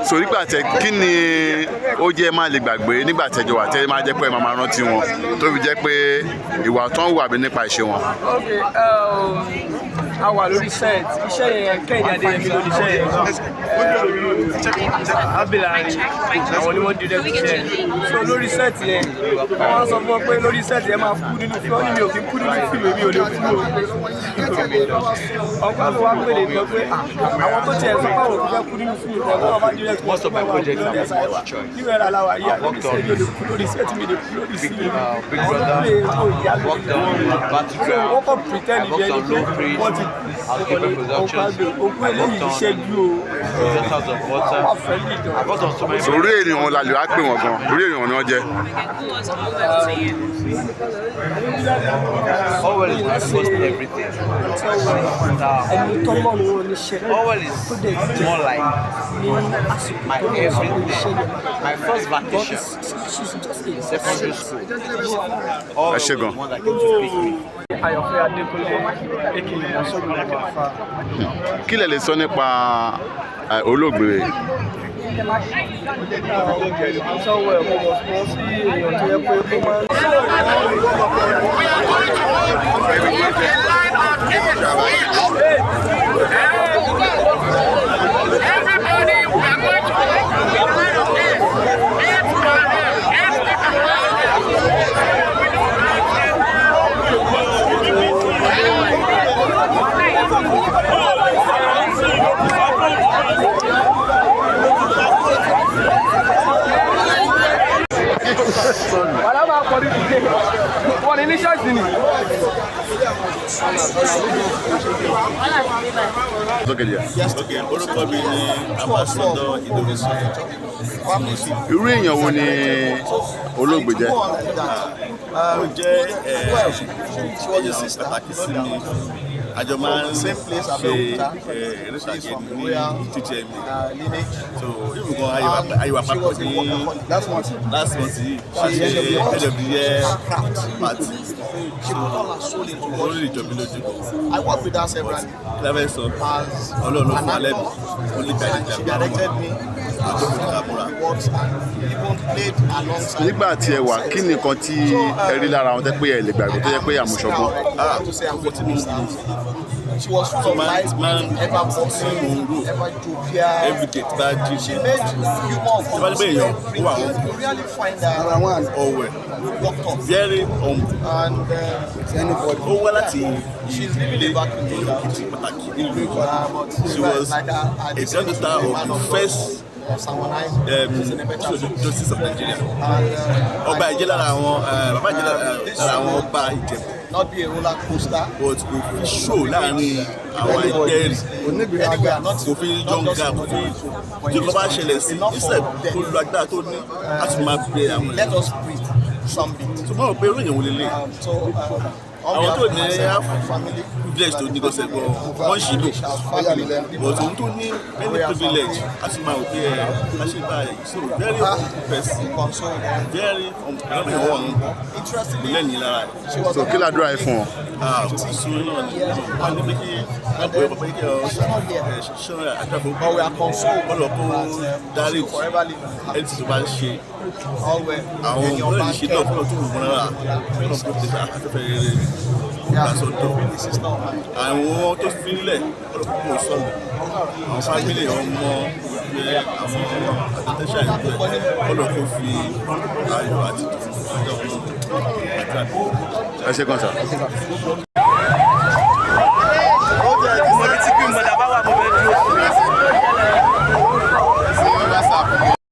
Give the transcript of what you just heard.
So nígbà tẹ kí ni ó jẹ́ má lè gbàgbé nígbà tẹ́jọ wà tẹ́ máa jẹ́ pé ẹ máa rántí wọn tó fi jẹ́ pé ìwà tó ń wà bí nípa ìṣe wọn. A wà lórí set iṣẹ́ yẹn Kẹ́hìndé Adéyẹmí lórí iṣẹ́ yẹn abilari àwọn ni wọ́n di rẹ̀ iṣẹ́ so lórí set yẹn wọ́n sọ fún ọ pé lórí set yẹn máa kú nínú fíìmù ní mi ò kí kú nínú fíìmù èmi ò lè kú o ọ̀pọ̀ àti wá pèlè tó pé àwọn tó tiẹ̀ sọ fáwọn òkú fẹ́ kú nínú fíìmù kan náà wọ́n bá di rẹ̀ tó wà lórí ẹ̀sà ẹ̀wà níwẹ̀ rà láwà yìí àlọ́ mi sẹ́yìn olè kú lórí set mi lè kú lórí fíìmù àwọn tó lè kó ìyá lórí wọ́n kọ́ pretend ìjẹ́ ní pé wọ́n ti òkú eléyìí ṣẹ́jú o orí ènìyàn la lè wá pè wọ́n gan orí ènìyàn ni wọ́n jẹ́. Allwell is almost everything. Allwell is more like my everything. My first vacation, secondary school. All the one that came to pick me. Ayọ̀fẹ́ Adékúnlé ikeyin ọ̀ṣọ́gun àgbàfà. Kí lẹ lè sọ nípa olóògbé? Sọ́wọ́ ẹ̀ mo mọ̀ fún sí èèyàn tó yẹ pé ó máa ń orúkọ mi ni ambassador Indonesia. Irú èèyàn wo ni olóògbé jẹ́? Ó jẹ́ pàtàkì sí mi. Àjọ máa ń ṣe ìrìnsàgé ní jíjẹ mi. So ìbùkún ayíwá papọ̀ ní last month yìí ṣe head of the year party. So lórí ìjọba lójú. I work with her several Level sọ Ọlọ́run fún alẹ́ mi. She directed me. Nígbà tí ẹ wà kí nìkan tí ẹ rí lára wọn tẹ́ pé ẹ lè gbàgbé tó yẹ pé àmúṣọgbọ́n. She was full of life, ever boxing, ever jovial. Every day, bad. She made humor for us. You really find her Awon. Walked off. Very humble. And anybody. She's living back in She was a senator of the first justice of Nigeria. Ọba Ìjẹ́ lára àwọn bàbá Ìjẹ́ lára àwọn ọba Ìjẹ̀bú. Not be a roller coaster. But kò fi show láàrin àwọn ẹgbẹ́ rẹ̀. Kò fi yọ̀ǹga kò fi tí kò bá ṣẹlẹ̀ sí ìṣẹ̀ tó lu agbára tó ní láti máa bẹ àwọn. Let us breathe some bit. Ṣùgbọ́n mo pe irú èèyàn wò lélẹ̀. Àwọn tó ní privilege tó ní gọ́sẹ̀ gan wọ́n ṣì lò but òun tó ní any privilege a sì máa wò pé a ṣe báyìí so very person very interesting lẹ́yìn lára ẹ̀. So kí ládùúrà ẹ fún ọ? Sùn náà ni wọ́n ní pé kí wọ́n pè é pé kí ṣọ́ra àjàfọ́ ọlọ́pọ̀ dárí ẹni tí tó bá ń ṣe àwọn ọmọ ìṣe náà fún ọtún òògùn rárá fún ọtún tẹ̀sán afẹ́fẹ́ rere lásọ̀tọ̀ àwọn tó fi lẹ̀ ọlọ́pọ̀ sọ̀rọ̀ àwọn fámìlì ọmọ àwọn àtẹ̀tẹ̀ṣà ìgbẹ́ ọlọ́pọ̀ fi ayọ̀ àti ìdùnnú ọjọ́ ọ̀gbìn àti àdúgbò. Ẹ ṣé gan sà.